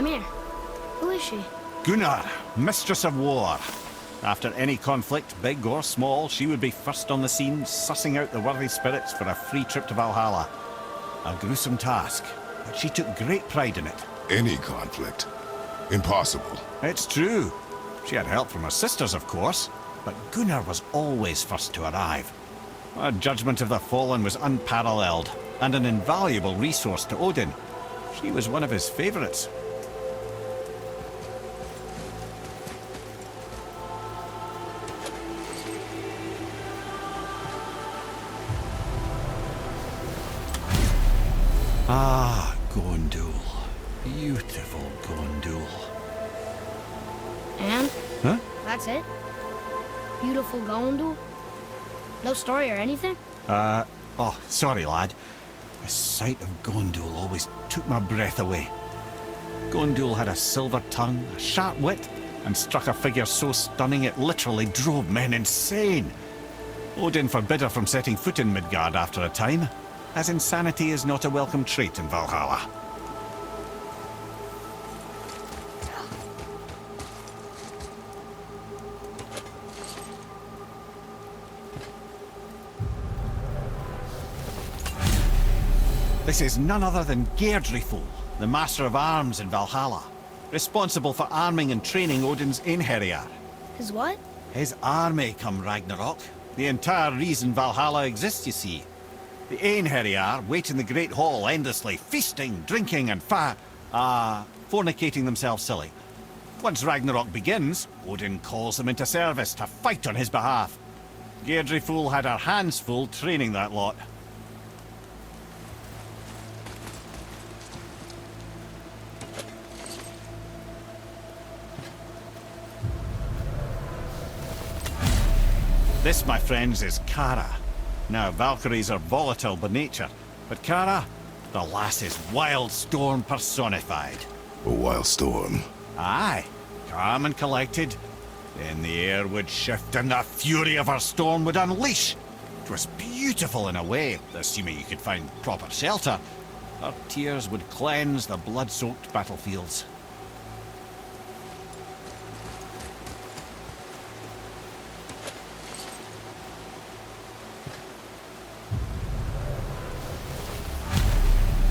Come here. Who is she? Gunnar, Mistress of War. After any conflict, big or small, she would be first on the scene, sussing out the worthy spirits for a free trip to Valhalla. A gruesome task, but she took great pride in it. Any conflict? Impossible. It's true. She had help from her sisters, of course, but Gunnar was always first to arrive. Her judgment of the fallen was unparalleled, and an invaluable resource to Odin. She was one of his favorites. Ah, Gondul. Beautiful Gondul. And? Huh? That's it? Beautiful Gondul? No story or anything? Oh, sorry, lad. The sight of Gondul always took my breath away. Gondul had a silver tongue, a sharp wit, and struck a figure so stunning it literally drove men insane. Odin forbid her from setting foot in Midgard after a time, as insanity is not a welcome trait in Valhalla. This is none other than Geirdriful, the Master of Arms in Valhalla, responsible for arming and training Odin's Einherjar. His what? His army come Ragnarok. The entire reason Valhalla exists, you see. The Einherjar wait in the Great Hall endlessly, feasting, drinking, and fornicating themselves silly. Once Ragnarok begins, Odin calls them into service to fight on his behalf. Geirdriful had her hands full training that lot. This, my friends, is Kara. Now, Valkyries are volatile by nature, but Kara, the lass is wild storm personified. A wild storm. Aye, calm and collected. Then the air would shift and the fury of her storm would unleash. It was beautiful in a way, assuming you could find proper shelter. Her tears would cleanse the blood-soaked battlefields.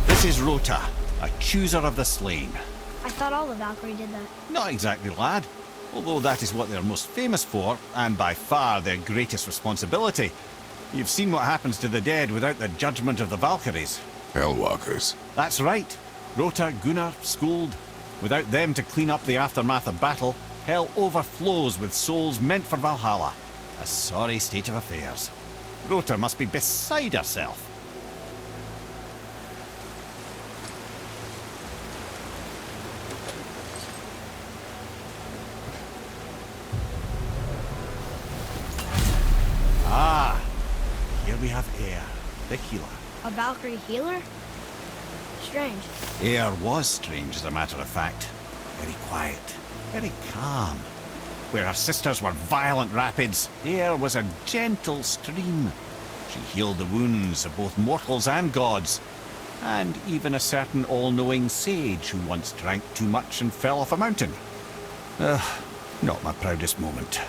This is Rota, a chooser of the slain. I thought all the Valkyrie did that. Not exactly, lad. Although that is what they're most famous for, and by far their greatest responsibility. You've seen what happens to the dead without the judgment of the Valkyries. Hellwalkers. That's right. Rota, Gunnar, Skuld. Without them to clean up the aftermath of battle, hell overflows with souls meant for Valhalla. A sorry state of affairs. Rota must be beside herself. Ah, here we have Air, the healer. A Valkyrie healer? Strange. Air was strange, as a matter of fact. Very quiet, very calm. Where her sisters were violent rapids, Air was a gentle stream. She healed the wounds of both mortals and gods, and even a certain all-knowing sage who once drank too much and fell off a mountain. Not my proudest moment.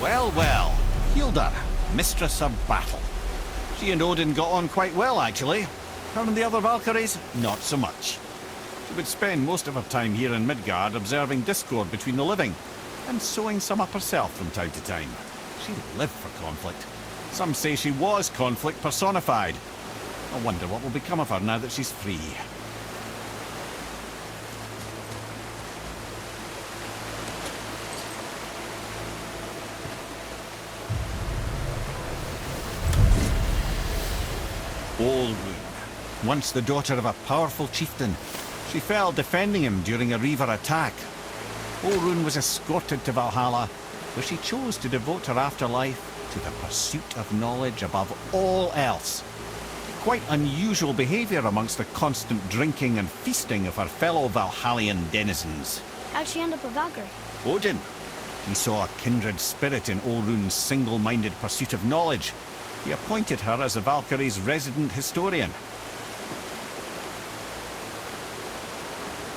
Well, well, Hilda, Mistress of Battle. She and Odin got on quite well, actually. Her and the other Valkyries, not so much. She would spend most of her time here in Midgard observing discord between the living, and sewing some up herself from time to time. She lived for conflict. Some say she was conflict personified. I wonder what will become of her now that she's free. Olrun, once the daughter of a powerful chieftain. She fell defending him during a Reaver attack. Olrun was escorted to Valhalla, where she chose to devote her afterlife to the pursuit of knowledge above all else. Quite unusual behavior amongst the constant drinking and feasting of her fellow Valhallian denizens. How'd she end up a Valkyrie? Odin. He saw a kindred spirit in Olrun's single-minded pursuit of knowledge. He appointed her as the Valkyrie's resident historian,